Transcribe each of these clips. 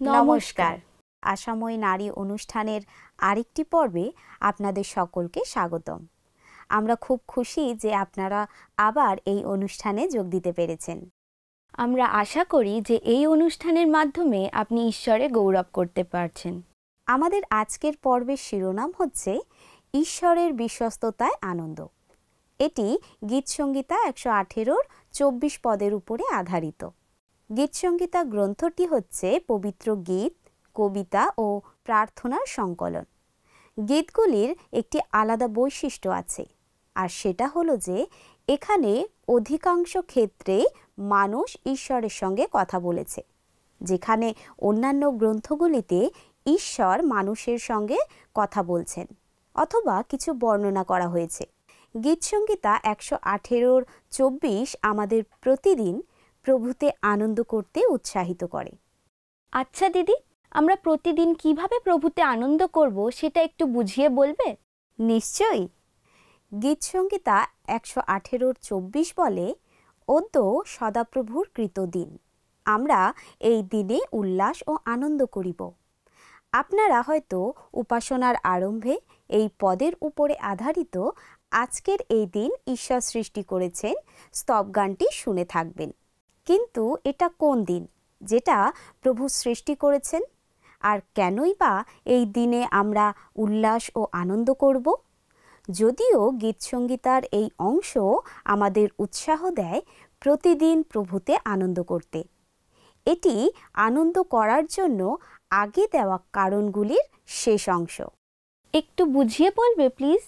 নমস্কার। আশাময়ী নারী অনুষ্ঠানের আরেকটি পর্বে আপনাদের সকলকে স্বাগতম। আমরা খুব খুশি যে আপনারা আবার এই অনুষ্ঠানে যোগ দিতে পেরেছেন। আমরা আশা করি যে এই অনুষ্ঠানের মাধ্যমে আপনি ঈশ্বরে গৌরব করতে পারছেন। আমাদের আজকের পর্বের শিরোনাম হচ্ছে ঈশ্বরের বিশ্বস্ততায় আনন্দ। এটি গীতসংগীতা ১১৮-র ২৪ পদের উপরে আধারিত। গীতসংগীতা গ্রন্থটি হচ্ছে পবিত্র গীত, কবিতা ও প্রার্থনার সংকলন। গীতগুলির একটি আলাদা বৈশিষ্ট্য আছে, আর সেটা হলো যে এখানে অধিকাংশ ক্ষেত্রে মানুষ ঈশ্বরের সঙ্গে কথা বলেছে, যেখানে অন্যান্য গ্রন্থগুলিতে ঈশ্বর মানুষের সঙ্গে কথা বলছেন অথবা কিছু বর্ণনা করা হয়েছে। গীতসংগীতা ১১৮-র ২৪ আমাদের প্রতিদিন প্রভুতে আনন্দ করতে উৎসাহিত করে। আচ্ছা দিদি, আমরা প্রতিদিন কিভাবে প্রভুতে আনন্দ করব সেটা একটু বুঝিয়ে বলবে? নিশ্চয়ই। গীতসংগীতা ১১৮-র ২৪ বলে, অদ্য সদাপ্রভুর কৃত দিন, আমরা এই দিনে উল্লাস ও আনন্দ করিব। আপনারা হয়তো উপাসনার আরম্ভে এই পদের উপরে আধারিত আজকের এই দিন ঈশ্বর সৃষ্টি করেছেন স্তবগানটি শুনে থাকবেন। কিন্তু এটা কোন দিন যেটা প্রভু সৃষ্টি করেছেন, আর কেনই বা এই দিনে আমরা উল্লাস ও আনন্দ করব? যদিও গীতসংগীতার এই অংশ আমাদের উৎসাহ দেয় প্রতিদিন প্রভুতে আনন্দ করতে, এটি আনন্দ করার জন্য আগে দেওয়া কারণগুলির শেষ অংশ। একটু বুঝিয়ে বলবে প্লিজ?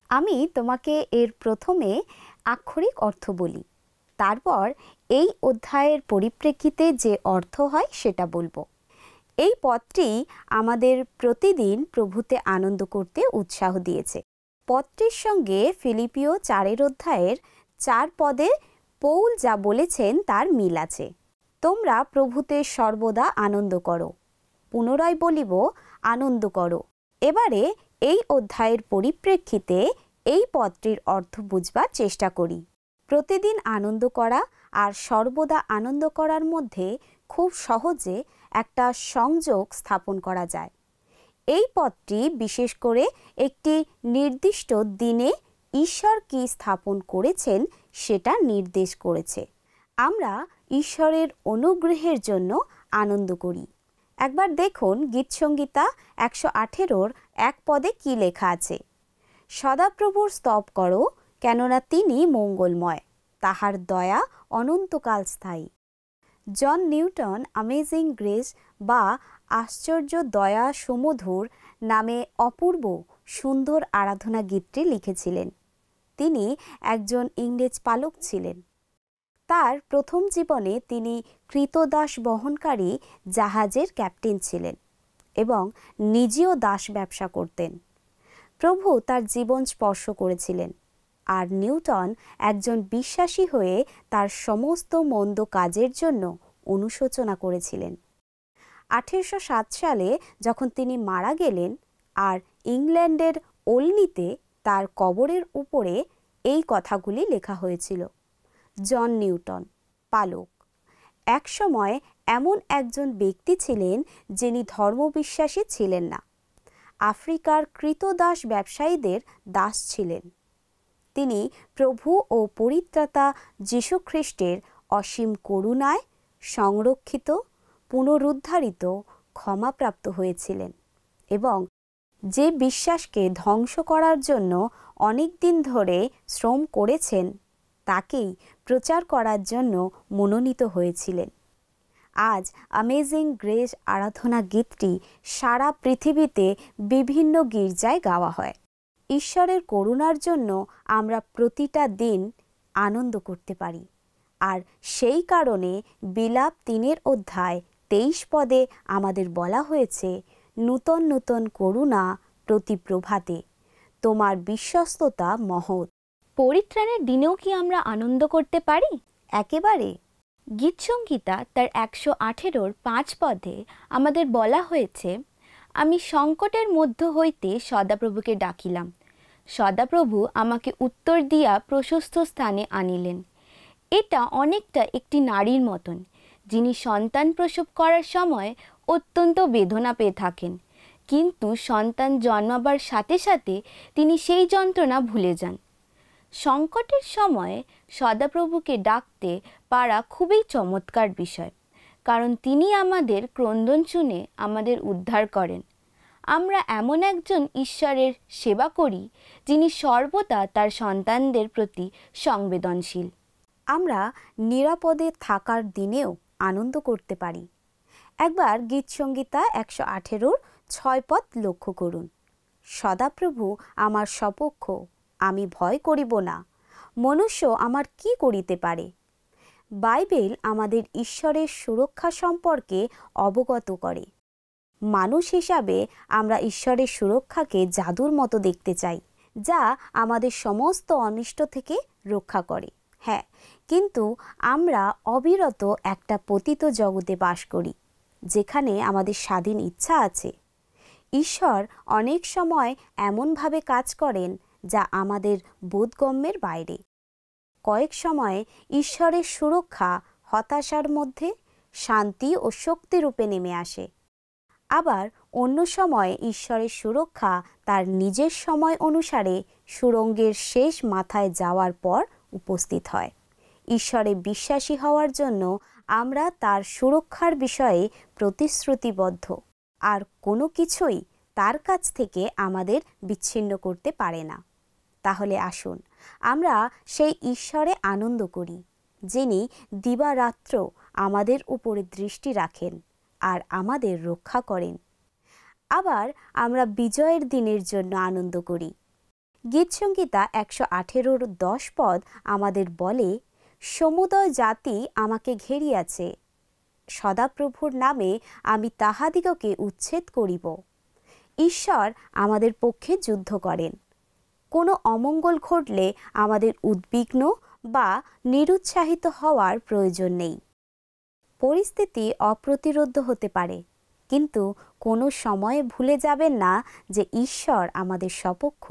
আমি তোমাকে এর প্রথমে আক্ষরিক অর্থ বলি, তারপর এই অধ্যায়ের পরিপ্রেক্ষিতে যে অর্থ হয় সেটা বলবো। এই পদটি আমাদের প্রতিদিন প্রভুতে আনন্দ করতে উৎসাহ দিয়েছে। পদটির সঙ্গে ফিলিপিও ৪ অধ্যায়ের ৪ পদে পৌল যা বলেছেন তার মিল আছে। তোমরা প্রভুতে সর্বদা আনন্দ করো। পুনরায় বলিব, আনন্দ করো। এবারে এই অধ্যায়ের পরিপ্রেক্ষিতে এই পদটির অর্থ বুঝবার চেষ্টা করি। প্রতিদিন আনন্দ করা আর সর্বদা আনন্দ করার মধ্যে খুব সহজে একটা সংযোগ স্থাপন করা যায়। এই পদটি বিশেষ করে একটি নির্দিষ্ট দিনে ঈশ্বর কি স্থাপন করেছেন সেটা নির্দেশ করেছে। আমরা ঈশ্বরের অনুগ্রহের জন্য আনন্দ করি। একবার দেখুন গীতসংগীতা ১১৮-র ১ পদে কি লেখা আছে। সদাপ্রভুর স্তব করো, কেননা তিনি মঙ্গলময়, তাহার দয়া অনন্তকাল স্থায়ী। জন নিউটন অ্যামেজিং গ্রেস বা আশ্চর্য দয়া সুমধুর নামে অপূর্ব সুন্দর আরাধনা গীতটি লিখেছিলেন। তিনি একজন ইংরেজ পালক ছিলেন। তার প্রথম জীবনে তিনি কৃতদাস বহনকারী জাহাজের ক্যাপ্টেন ছিলেন এবং নিজেও দাস ব্যবসা করতেন। প্রভু তার জীবন স্পর্শ করেছিলেন, আর নিউটন একজন বিশ্বাসী হয়ে তার সমস্ত মন্দ কাজের জন্য অনুশোচনা করেছিলেন। ১৮০৭ সালে যখন তিনি মারা গেলেন, আর ইংল্যান্ডের ওলনিতে তার কবরের উপরে এই কথাগুলি লেখা হয়েছিল। জন নিউটন, পালক, একসময় এমন একজন ব্যক্তি ছিলেন যিনি ধর্মবিশ্বাসী ছিলেন না। আফ্রিকার কৃতদাস ব্যবসায়ীদের দাস ছিলেন। তিনি প্রভু ও পরিত্রাতা যীশু খ্রিস্টের অসীম করুণায় সংরক্ষিত, পুনরুদ্ধারিত, ক্ষমাপ্রাপ্ত হয়েছিলেন এবং যে বিশ্বাসকে ধ্বংস করার জন্য অনেক দিন ধরে শ্রম করেছেন তাকেই প্রচার করার জন্য মনোনীত হয়েছিলেন। আজ অ্যামেজিং গ্রেস আরাধনা গীতটি সারা পৃথিবীতে বিভিন্ন গির্জায় গাওয়া হয়। ঈশ্বরের করুণার জন্য আমরা প্রতিটা দিন আনন্দ করতে পারি, আর সেই কারণে বিলাপ ৩ অধ্যায় ২৩ পদে আমাদের বলা হয়েছে, নূতন নূতন করুণা প্রতি প্রভাতে, তোমার বিশ্বস্ততা মহৎ। পরিত্রাণের দিনেও কি আমরা আনন্দ করতে পারি? একেবারে। গীতসংগীতা তার ১১৮-র ৫ পদে আমাদের বলা হয়েছে, আমি সংকটের মধ্য হইতে সদাপ্রভুকে ডাকিলাম, সদাপ্রভু আমাকে উত্তর দিয়া প্রশস্ত স্থানে আনিলেন। এটা অনেকটা একটি নারীর মতন, যিনি সন্তান প্রসব করার সময় অত্যন্ত বেদনা পেয়ে থাকেন, কিন্তু সন্তান জন্মাবার সাথে সাথে তিনি সেই যন্ত্রণা ভুলে যান। সংকটের সময়ে সদাপ্রভুকে ডাকতে পারা খুবই চমৎকার বিষয়, কারণ তিনি আমাদের ক্রন্দন শুনে আমাদের উদ্ধার করেন। আমরা এমন একজন ঈশ্বরের সেবা করি যিনি সর্বদা তার সন্তানদের প্রতি সংবেদনশীল। আমরা নিরাপদে থাকার দিনেও আনন্দ করতে পারি। একবার গীতসংহিতা 118-র 6 পদ লক্ষ্য করুন। সদাপ্রভু আমার সপক্ষ, আমি ভয় করিব না, মনুষ্য আমার কি করিতে পারে। বাইবেল আমাদের ঈশ্বরের সুরক্ষা সম্পর্কে অবগত করে। মানুষ হিসাবে আমরা ঈশ্বরের সুরক্ষাকে জাদুর মতো দেখতে চাই, যা আমাদের সমস্ত অনিষ্ট থেকে রক্ষা করে। হ্যাঁ, কিন্তু আমরা অবিরত একটা পতিত জগতে বাস করি, যেখানে আমাদের স্বাধীন ইচ্ছা আছে। ঈশ্বর অনেক সময় এমনভাবে কাজ করেন যা আমাদের বোধগম্যের বাইরে। কয়েক সময় ঈশ্বরের সুরক্ষা হতাশার মধ্যে শান্তি ও শক্তিরূপে নেমে আসে। আবার অন্য সময় ঈশ্বরের সুরক্ষা তার নিজের সময় অনুসারে সুড়ঙ্গের শেষ মাথায় যাওয়ার পর উপস্থিত হয়। ঈশ্বরে বিশ্বাসী হওয়ার জন্য আমরা তার সুরক্ষার বিষয়ে প্রতিশ্রুতিবদ্ধ, আর কোনো কিছুই তার কাছ থেকে আমাদের বিচ্ছিন্ন করতে পারে না। তাহলে আসুন আমরা সেই ঈশ্বরে আনন্দ করি, যিনি দিবারাত্র আমাদের উপরে দৃষ্টি রাখেন আর আমাদের রক্ষা করেন। আবার আমরা বিজয়ের দিনের জন্য আনন্দ করি। গীতসংহিতা 118-র 10 পদ আমাদের বলে, সমুদয় জাতি আমাকে ঘেরিয়াছে, সদাপ্রভুর নামে আমি তাহাদিগকে উচ্ছেদ করিব। ঈশ্বর আমাদের পক্ষে যুদ্ধ করেন। কোনো অমঙ্গল ঘটলে আমাদের উদ্বিগ্ন বা নিরুৎসাহিত হওয়ার প্রয়োজন নেই। পরিস্থিতি অপ্রতিরোধ্য হতে পারে, কিন্তু কোনো সময়ে ভুলে যাবেন না যে ঈশ্বর আমাদের সপক্ষ।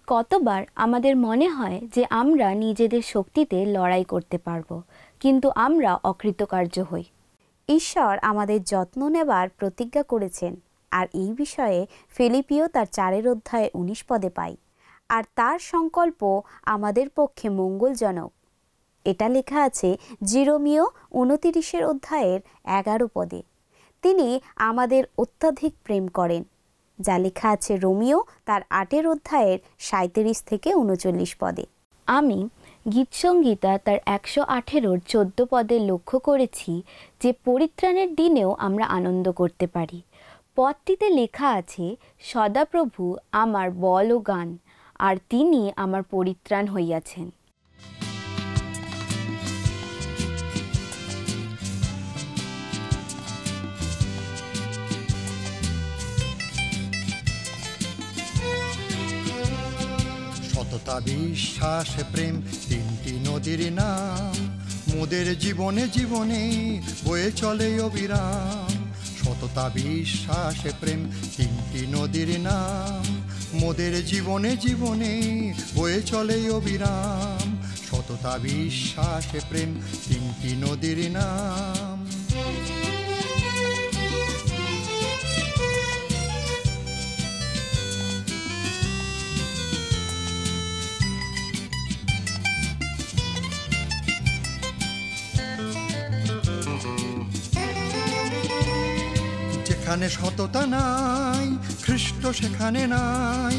কতবার আমাদের মনে হয় যে আমরা নিজেদের শক্তিতে লড়াই করতে পারবো, কিন্তু আমরা অকৃতকার্য হই। ঈশ্বর আমাদের যত্ন নেবার প্রতিজ্ঞা করেছেন, আর এই বিষয়ে ফিলিপিও তার 4 অধ্যায়ে 19 পদে পাই। আর তার সংকল্প আমাদের পক্ষে মঙ্গলজনক। এটা লেখা আছে জিরোমীয় 29 অধ্যায়ের 11 পদে। তিনি আমাদের অত্যাধিক প্রেম করেন, যা লেখা আছে রোমিও তার 8 অধ্যায়ের 37 থেকে 39 পদে। আমি গীতসংহিতা তার 118-র 14 পদে লক্ষ্য করেছি যে পরিত্রাণের দিনেও আমরা আনন্দ করতে পারি। পদটিতে লেখা আছে, সদাপ্রভু আমার বল ও গান, আর তিনি আমার পরিত্রাণ হইয়াছেন। সততা বিশ্বাস প্রেম 3টি নদীর নাম, মোদের জীবনে জীবনে বয়ে চলে অবিরাম। সততা বিশ্বাস প্রেম 3টি নদীর নাম, মোদের জীবনে জীবনে বয়ে চলে অবিরাম। সততা বিশ্বাস প্রেম 3টি নদীর নাম। যেখানে সততা নাই খ্রিস্ট সেখানে নাই,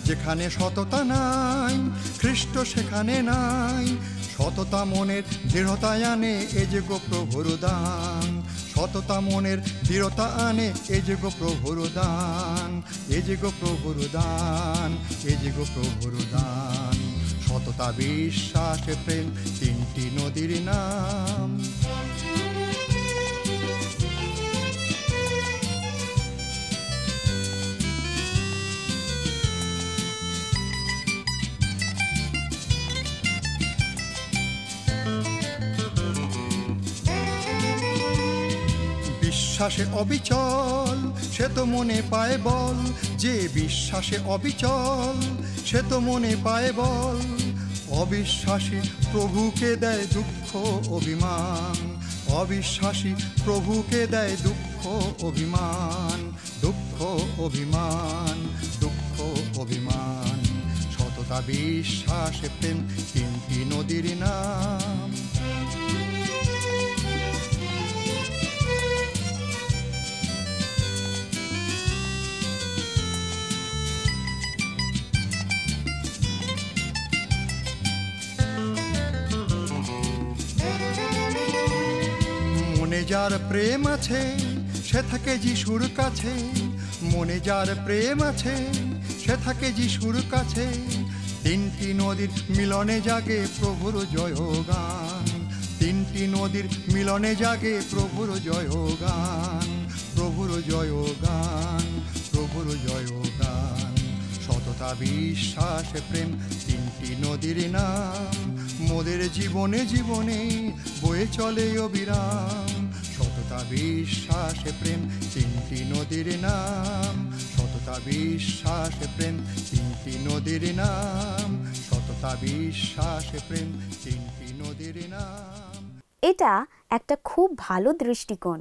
যেখানে সততা নাই খ্রিস্ট সেখানে নাই। সততা মনের দৃঢ়তা আনে এ যে গো প্রভুর দান, সততা মনের দৃঢ়তা আনে এ যে গো প্রভুর দান, এ যে গো প্রভুর দান, এ যে গো প্রভুর দান। সততা বিশ্বাস প্রেম 3টি নদীর নাম। বিশ্বাসে অবিচল সে তো মনে পায় বল, যে বিশ্বাসে অবিচল সে তো মনে পায় বল। অবিশ্বাসী প্রভুকে দেয় দুঃখ অভিমান, অবিশ্বাসী প্রভুকে দেয় দুঃখ অভিমান, দুঃখ অভিমান, দুঃখ অভিমান, সততা বিশ্বাস প্রেম তিনটি নদীর নাম। মনে যার প্রেম আছে সে থাকে যিশুর কাছে, মনে যার প্রেম আছে সে থাকে যিশুর কাছে, তিনটি নদীর মিলনে জাগে প্রভুর জয়গান, তিনটি নদীর মিলনে জাগে প্রভুর জয়গান, প্রভুর জয়গান, প্রভুর জয়গান, সততা বিশ্বাস প্রেম তিনটি নদীর নাম, মোদের জীবনে জীবনে বয়ে চলে অবিরাম, সততা বিশ্বাস প্রেম তিনটি নদীর নাম, সততা বিশ্বাস প্রেম তিনটি নদীর নাম, সততা বিশ্বাস প্রেম তিনটি নদীর নাম। এটা একটা খুব ভালো দৃষ্টিকোণ।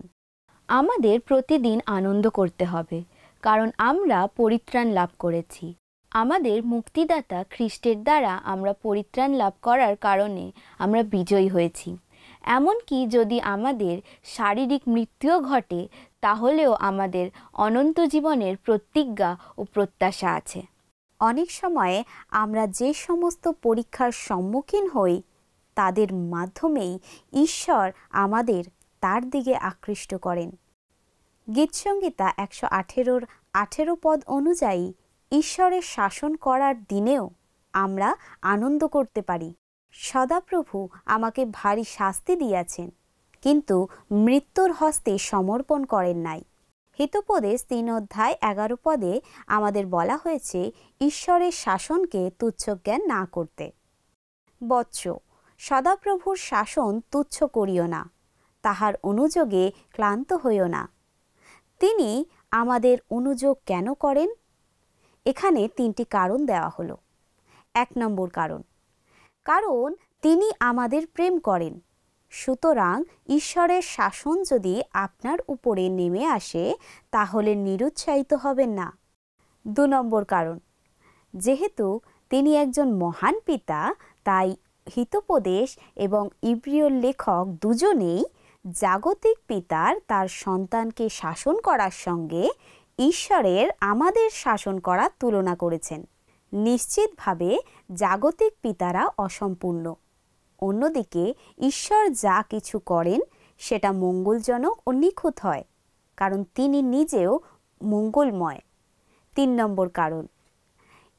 আমাদের প্রতিদিন আনন্দ করতে হবে, কারণ আমরা পরিত্রাণ লাভ করেছি। আমাদের মুক্তিদাতা খ্রিস্টের দ্বারা আমরা পরিত্রাণ লাভ করার কারণে আমরা বিজয়ী হয়েছি। এমনকি যদি আমাদের শারীরিক মৃত্যুও ঘটে, তাহলেও আমাদের অনন্ত জীবনের প্রতিজ্ঞা ও প্রত্যাশা আছে। অনেক সময়ে আমরা যে সমস্ত পরীক্ষার সম্মুখীন হই, তাদের মাধ্যমেই ঈশ্বর আমাদের তার দিকে আকৃষ্ট করেন। গীতসংহিতা 118:18 পদ অনুযায়ী ঈশ্বরের শাসন করার দিনেও আমরা আনন্দ করতে পারি। সদাপ্রভু আমাকে ভারী শাস্তি দিয়াছেন, কিন্তু মৃত্যুর হস্তে সমর্পণ করেন নাই। হিতোপদেশ 3:11 পদে আমাদের বলা হয়েছে ঈশ্বরের শাসনকে তুচ্ছ জ্ঞান না করতে। বৎস, সদাপ্রভুর শাসন তুচ্ছ করিও না, তাহার অনুযোগে ক্লান্ত হইও না। তিনি আমাদের অনুযোগ কেন করেন? এখানে 3টি কারণ দেওয়া হলো। 1 নম্বর কারণ তিনি আমাদের প্রেম করেন। সুতরাং ঈশ্বরের শাসন যদি আপনার উপরে নেমে আসে, তাহলে নিরুৎসাহিত হবেন না। 2 নম্বর কারণ, যেহেতু তিনি একজন মহান পিতা, তাই হিতোপদেশ এবং ইব্রিয়র লেখক দুজনেই জাগতিক পিতার তার সন্তানকে শাসন করার সঙ্গে ঈশ্বরের আমাদের শাসন করার তুলনা করেছেন। নিশ্চিতভাবে জাগতিক পিতারা অসম্পূর্ণ। অন্যদিকে ঈশ্বর যা কিছু করেন সেটা মঙ্গলজনক ও নিখুঁত হয়, কারণ তিনি নিজেও মঙ্গলময়। 3 নম্বর কারণ,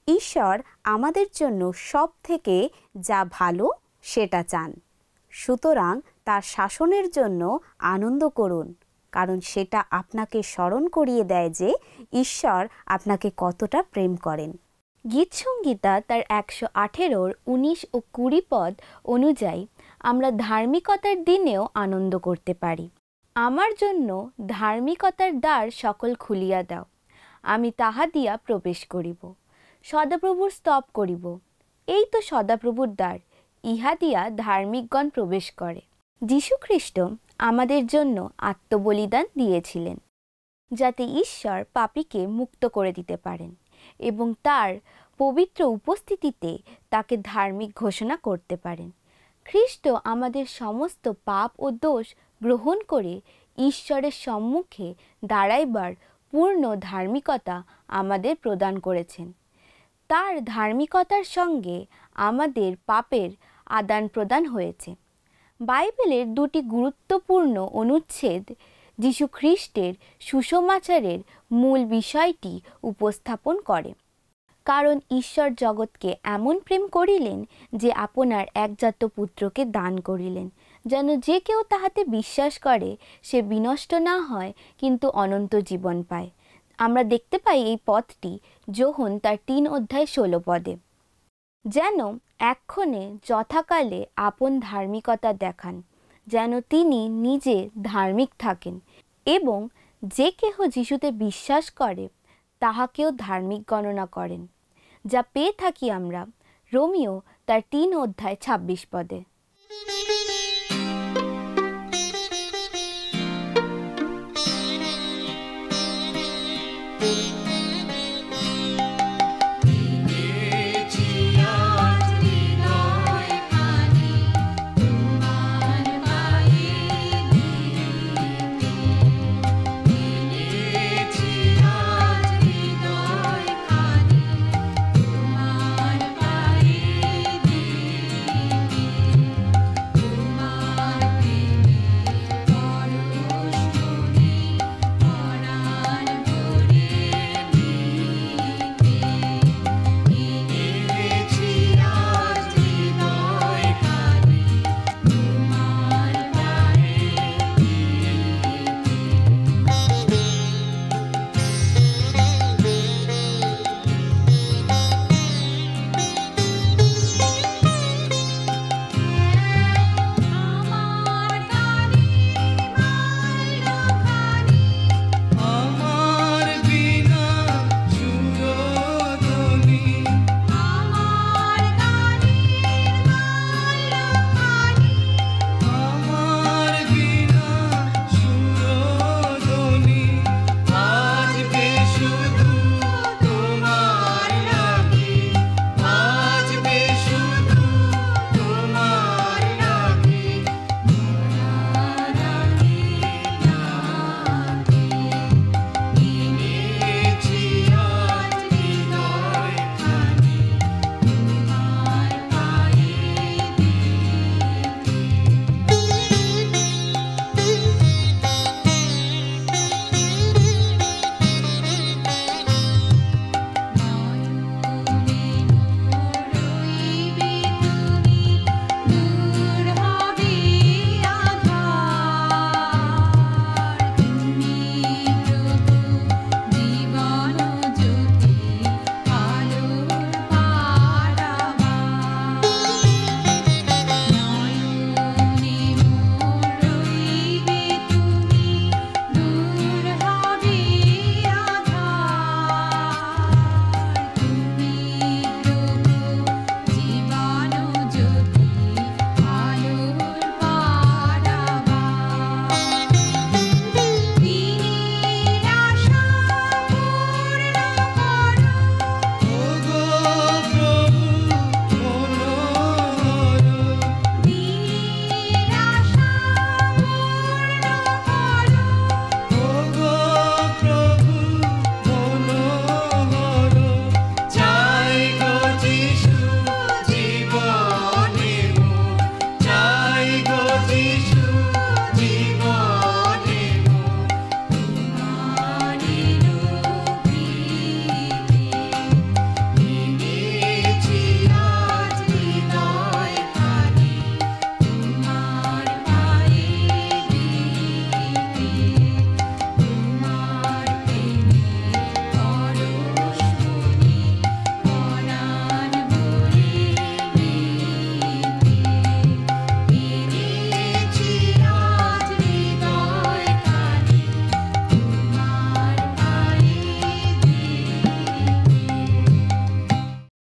ঈশ্বর আমাদের জন্য সব থেকে যা ভালো সেটা চান। সুতরাং তার শাসনের জন্য আনন্দ করুন, কারণ সেটা আপনাকে স্মরণ করিয়ে দেয় যে ঈশ্বর আপনাকে কতটা প্রেম করেন। গীতসংহিতা তার 118:19 ও 20 পদ অনুযায়ী আমরা ধার্মিকতার দিনেও আনন্দ করতে পারি। আমার জন্য ধার্মিকতার দ্বার সকল খুলিয়া দাও, আমি তাহা দিয়া প্রবেশ করিব, সদাপ্রভুর স্তব করিব। এই তো সদাপ্রভুর দ্বার, ইহা দিয়া ধার্মিকগণ প্রবেশ করে। যীশুখ্রিস্ট আমাদের জন্য আত্মবলিদান দিয়েছিলেন, যাতে ঈশ্বর পাপীকে মুক্ত করে দিতে পারেন এবং তার পবিত্র উপস্থিতিতে তাকে ধার্মিক ঘোষণা করতে পারেন। খ্রিস্ট আমাদের সমস্ত পাপ ও দোষ গ্রহণ করে ঈশ্বরের সম্মুখে দাঁড়াইবার পূর্ণ ধার্মিকতা আমাদের প্রদান করেছেন। তার ধার্মিকতার সঙ্গে আমাদের পাপের আদান প্রদান হয়েছে। বাইবেলের 2টি গুরুত্বপূর্ণ অনুচ্ছেদ যীশু খ্রিস্টের সুসমাচারের মূল বিষয়টি উপস্থাপন করে। কারণ ঈশ্বর জগৎকে এমন প্রেম করিলেন যে আপনার একজাত পুত্রকে দান করিলেন, যেন যে কেউ তাহাতে বিশ্বাস করে সে বিনষ্ট না হয়, কিন্তু অনন্ত জীবন পায়। আমরা দেখতে পাই এই পথটি যোহন তার 3:16 পদে। যেন এক্ষণে যথাকালে আপন ধার্মিকতা দেখান, যেন তিনি নিজে ধার্মিক থাকেন এবং যে কেহ যিশুতে বিশ্বাস করে তাহাকেও ধার্মিক গণনা করেন, যা পেয়ে থাকি আমরা রোমিও তার 3:26 পদে।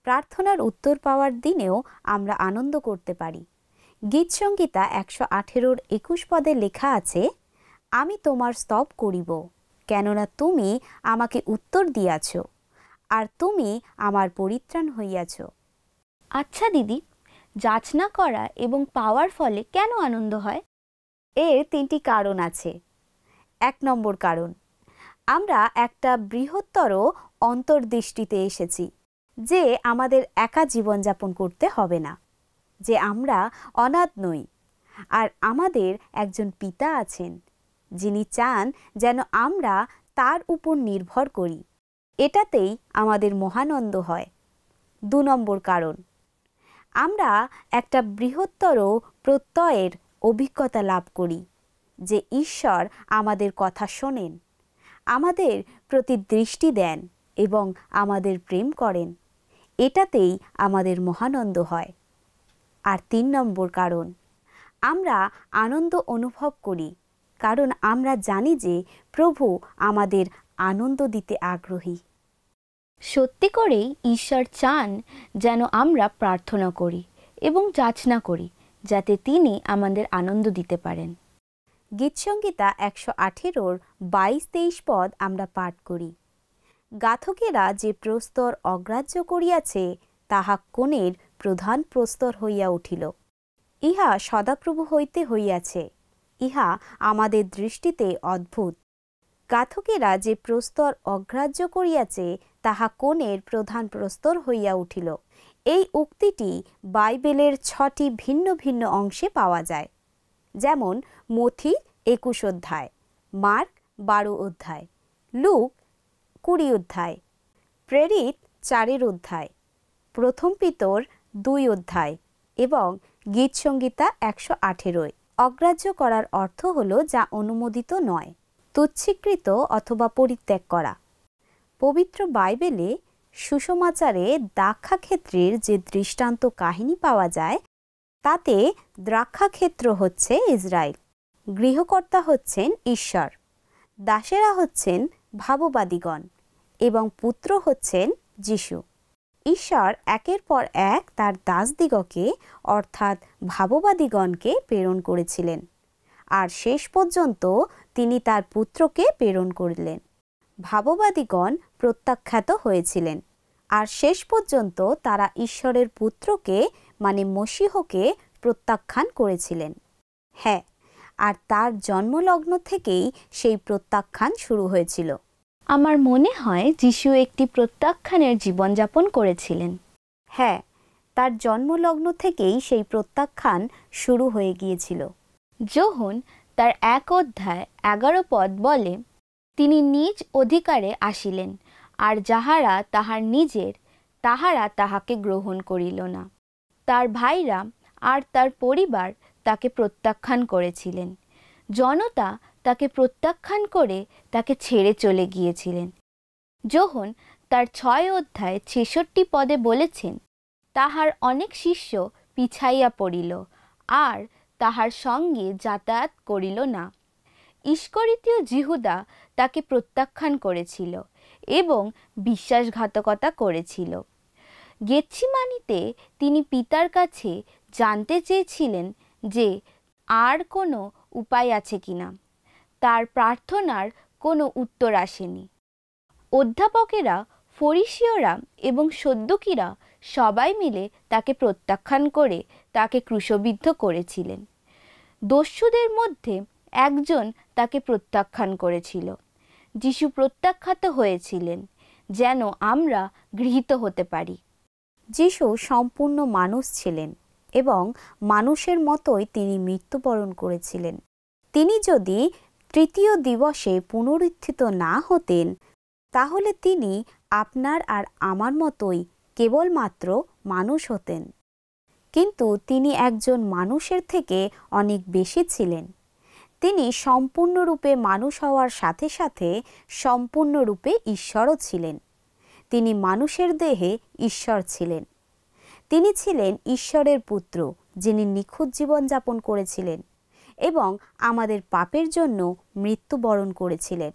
প্রার্থনার উত্তর পাওয়ার দিনেও আমরা আনন্দ করতে পারি। গীতসংহিতা 118-21 পদে লেখা আছে, আমি তোমার স্তব করিব, কেননা তুমি আমাকে উত্তর দিয়াছ, আর তুমি আমার পরিত্রাণ হইয়াছ। আচ্ছা দিদি, যাচনা করা এবং পাওয়ার ফলে কেন আনন্দ হয়? এর 3টি কারণ আছে। 1 নম্বর কারণ, আমরা একটা বৃহত্তর অন্তর্দৃষ্টিতে এসেছি যে আমাদের একা জীবনযাপন করতে হবে না, যে আমরা অনাথ নই, আর আমাদের একজন পিতা আছেন যিনি চান যেন আমরা তার উপর নির্ভর করি। এটাতেই আমাদের মহানন্দ হয়। 2 নম্বর কারণ, আমরা একটা বৃহত্তর প্রত্যয়ের অভিজ্ঞতা লাভ করি যে ঈশ্বর আমাদের কথা শোনেন, আমাদের প্রতি দৃষ্টি দেন এবং আমাদের প্রেম করেন। এটাতেই আমাদের মহানন্দ হয়। আর 3 নম্বর কারণ, আমরা আনন্দ অনুভব করি কারণ আমরা জানি যে প্রভু আমাদের আনন্দ দিতে আগ্রহী। সত্যি করেই ঈশ্বর চান যেন আমরা প্রার্থনা করি এবং যাচনা করি, যাতে তিনি আমাদের আনন্দ দিতে পারেন। গীতসংহিতা 118-22-23 পদ আমরা পাঠ করি, গাথকেরা যে প্রস্তর অগ্রাহ্য করিয়াছে তাহা কোণের প্রধান প্রস্তর হইয়া উঠিল। ইহা সদাপ্রভু হইতে হইয়াছে, ইহা আমাদের দৃষ্টিতে অদ্ভুত। গাথকেরা যে প্রস্তর অগ্রাহ্য করিয়াছে তাহা কোণের প্রধান প্রস্তর হইয়া উঠিল। এই উক্তিটি বাইবেলের 6টি ভিন্ন ভিন্ন অংশে পাওয়া যায়, যেমন মথি 21 অধ্যায়, মার্ক 12 অধ্যায়, লুক 20 অধ্যায়, প্রেরিত 4 অধ্যায়, প্রথম পিতর 2 অধ্যায় এবং গীতসংহিতা 118। অগ্রাহ্য করার অর্থ হল যা অনুমোদিত নয়, তুচ্ছীকৃত অথবা পরিত্যাগ করা। পবিত্র বাইবেলে সুসমাচারে দ্রাক্ষাক্ষেত্রের যে দৃষ্টান্ত কাহিনী পাওয়া যায়, তাতে দ্রাক্ষাক্ষেত্র হচ্ছে ইসরায়েল, গৃহকর্তা হচ্ছেন ঈশ্বর, দাসেরা হচ্ছেন ভাববাদীগণ এবং পুত্র হচ্ছেন যিশু। ঈশ্বর একের পর এক তার দাসদিগকে অর্থাৎ ভাববাদীগণকে প্রেরণ করেছিলেন, আর শেষ পর্যন্ত তিনি তার পুত্রকে প্রেরণ করলেন। ভাববাদীগণ প্রত্যাখ্যাত হয়েছিলেন, আর শেষ পর্যন্ত তারা ঈশ্বরের পুত্রকে মানে মসিহকে প্রত্যাখ্যান করেছিলেন। হ্যাঁ, আর তার জন্মলগ্ন থেকেই সেই প্রত্যাখ্যান শুরু হয়েছিল। আমার মনে হয় যিশু একটি প্রত্যাখ্যানের জীবনযাপন করেছিলেন। হ্যাঁ, তার জন্মলগ্ন থেকেই সেই প্রত্যাখ্যান শুরু হয়ে গিয়েছিল। যোহন তার 1 অধ্যায় 11 পদ বলে, তিনি নিজ অধিকারে আসিলেন, আর যাহারা তাহার নিজের, তাহারা তাহাকে গ্রহণ করিল না। তার ভাইরা আর তার পরিবার তাকে প্রত্যাখ্যান করেছিলেন। জনতা তাকে প্রত্যাখ্যান করে তাকে ছেড়ে চলে গিয়েছিলেন। যোহন তার 6 অধ্যায় 66 পদে বলেছেন, তাহার অনেক শিষ্য পিছাইয়া পড়িল, আর তাহার সঙ্গে যাতায়াত করিল না। ইস্করিতীয় যিহুদা তাকে প্রত্যাখ্যান করেছিল এবং বিশ্বাসঘাতকতা করেছিল। গেতসিমানিতে তিনি পিতার কাছে জানতে চেয়েছিলেন যে আর কোনো উপায় আছে কিনা। তার প্রার্থনার কোনো উত্তর আসেনি। অধ্যাপকেরা, ফরিসীয়রা এবং সদ্দুকীরা সবাই মিলে তাকে প্রত্যাখ্যান করে তাকে ক্রুশবিদ্ধ করেছিলেন। দস্যুদের মধ্যে একজন তাকে প্রত্যাখ্যান করেছিল। যিশু প্রত্যাখ্যাত হয়েছিলেন যেন আমরা গৃহীত হতে পারি। যিশু সম্পূর্ণ মানুষ ছিলেন এবং মানুষের মতোই তিনি মৃত্যুবরণ করেছিলেন। তিনি যদি তৃতীয় দিবসে পুনরুত্থিত না হতেন, তাহলে তিনি আপনার আর আমার মতোই কেবলমাত্র মানুষ হতেন। কিন্তু তিনি একজন মানুষের থেকে অনেক বেশি ছিলেন। তিনি সম্পূর্ণরূপে মানুষ হওয়ার সাথে সাথে সম্পূর্ণরূপে ঈশ্বরও ছিলেন। তিনি মানুষের দেহে ঈশ্বর ছিলেন। তিনি ছিলেন ঈশ্বরের পুত্র, যিনি নিখুঁত জীবনযাপন করেছিলেন এবং আমাদের পাপের জন্য মৃত্যুবরণ করেছিলেন।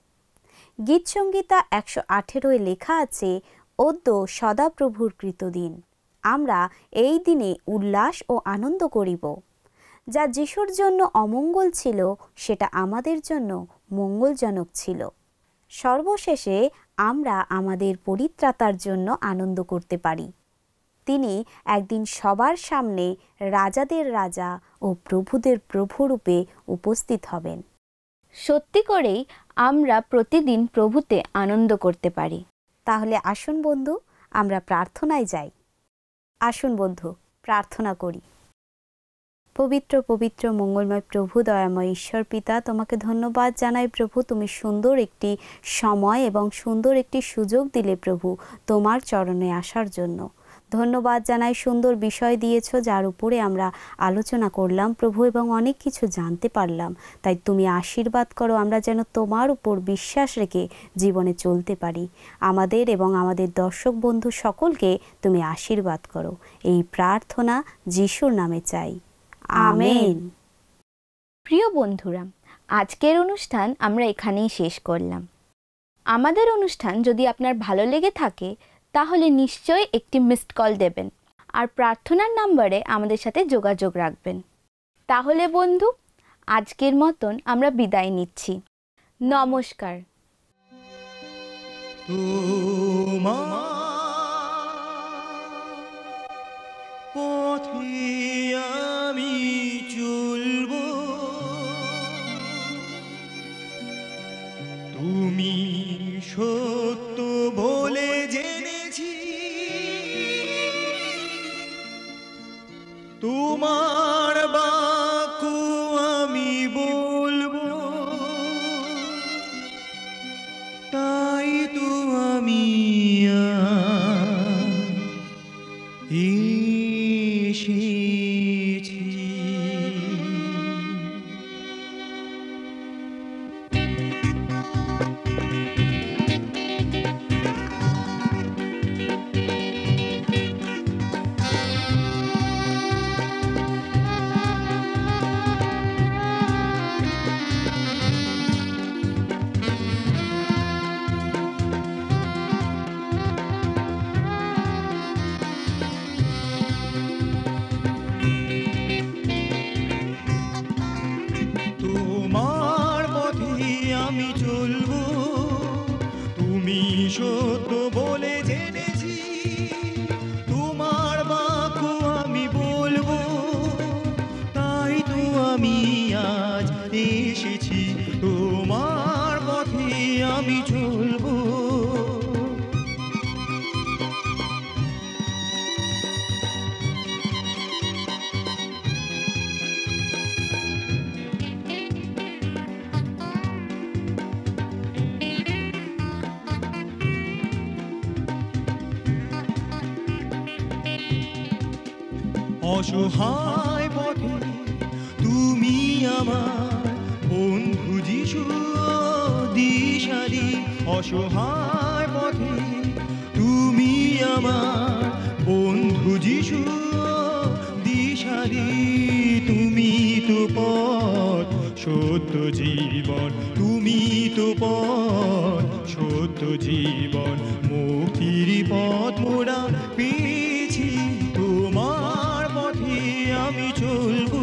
গীতসংহিতা 118 লেখা আছে, অদ্য সদাপ্রভুর কৃতদিন। আমরা এই দিনে উল্লাস ও আনন্দ করিব। যা যিশুর জন্য অমঙ্গল ছিল সেটা আমাদের জন্য মঙ্গলজনক ছিল। সর্বশেষে আমরা আমাদের পরিত্রাতার জন্য আনন্দ করতে পারি। তিনি একদিন সবার সামনে রাজাদের রাজা ও প্রভুদের প্রভুরূপে উপস্থিত হবেন। সত্যি করেই আমরা প্রতিদিন প্রভুতে আনন্দ করতে পারি। তাহলে আসুন বন্ধু, আমরা প্রার্থনায় যাই। আসুন বন্ধু, প্রার্থনা করি। পবিত্র পবিত্র মঙ্গলময় প্রভু, দয়াময় ঈশ্বর পিতা, তোমাকে ধন্যবাদ জানাই প্রভু। তুমি সুন্দর একটি সময় এবং সুন্দর একটি সুযোগ দিলে প্রভু তোমার চরণে আসার জন্য। ধন্যবাদ জানাই, সুন্দর বিষয় দিয়েছ যার উপরে আমরা আলোচনা করলাম প্রভু, এবং অনেক কিছু জানতে পারলাম। তাই তুমি আশীর্বাদ করো, আমরা যেন তোমার উপর বিশ্বাস রেখে জীবনে চলতে পারি। আমাদের এবং আমাদের দর্শক বন্ধু সকলকে তুমি আশীর্বাদ করো। এই প্রার্থনা যিশুর নামে চাই, আমেন। প্রিয় বন্ধুরা, আজকের অনুষ্ঠান আমরা এখানেই শেষ করলাম। আমাদের অনুষ্ঠান যদি আপনার ভালো লেগে থাকে তাহলে নিশ্চয়ই একটি মিসড কল দেবেন আর প্রার্থনার নম্বরে আমাদের সাথে যোগাযোগ রাখবেন। তাহলে বন্ধু, আজকের মতন আমরা বিদায় নিচ্ছি। নমস্কার। পথে আমি চলব, তুমি সত্য বলে জেনেছি, তোমার বাক্য আমি বলবো, তাই তো আমি এসেছি। তোমার পথে আমি চলবো, তুমি সত্য বলে জেনেছি, তোমার বাক্য আমি বলবো, তাই তো আমি আজ এসেছি। তোমার পথে আমি চলবো, অসহায় পথে তুমি আমার বন্ধু যিশু দিশারি। অসহায় পথে তুমি আমার বন্ধু যিশু দিশারি। তুমি তো পথ সত্য জীবন, তুমি তো পথ সত্য জীবন, মুক্তির পথ মোরা পেয়েছি। তোমার পথে আমি চলবো,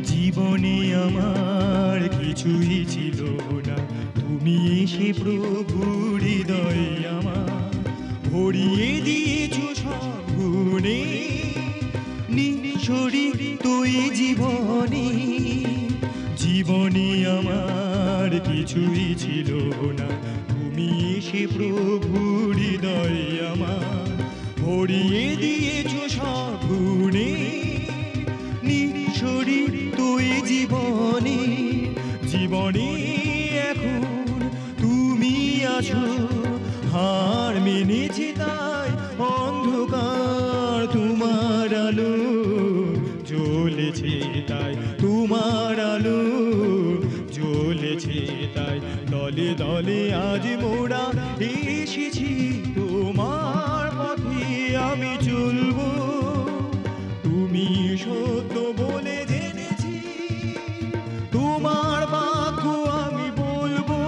জীবনে আমার কিছুই ছিল না, তুমি এসে প্রভু হৃদয় আমার ভরিয়ে দিয়েছো সব গুণে। নিঃস্বরী তুই জীবনে, জীবনে আমার কিছুই ছিল না, তুমি এসে প্রভু হৃদয় আমার ভরিয়ে দিয়েছো সব গুণে। নিঃস্বরী তুই জীবনে, আছো, হার মেনেছি তাই অন্ধকার তোমার আলো জ্বলেছে, তাই তোমার আলো জ্বলেছে, তাই দলে দলে আজ মোরা এসেছি তোমার পথে আমি চলবো। তুমি সত্য বলে জেনেছি, তোমার বাক্য আমি বলবো,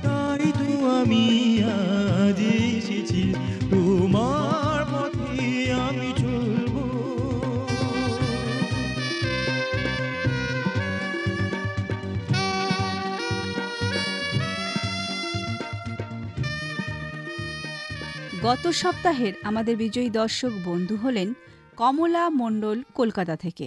তাই তো আমি আজ এসেছি তোমার পথে আমি চলবো। গত সপ্তাহের আমাদের বিজয়ী দর্শক বন্ধু হলেন কমলা মণ্ডল কলকাতা থেকে।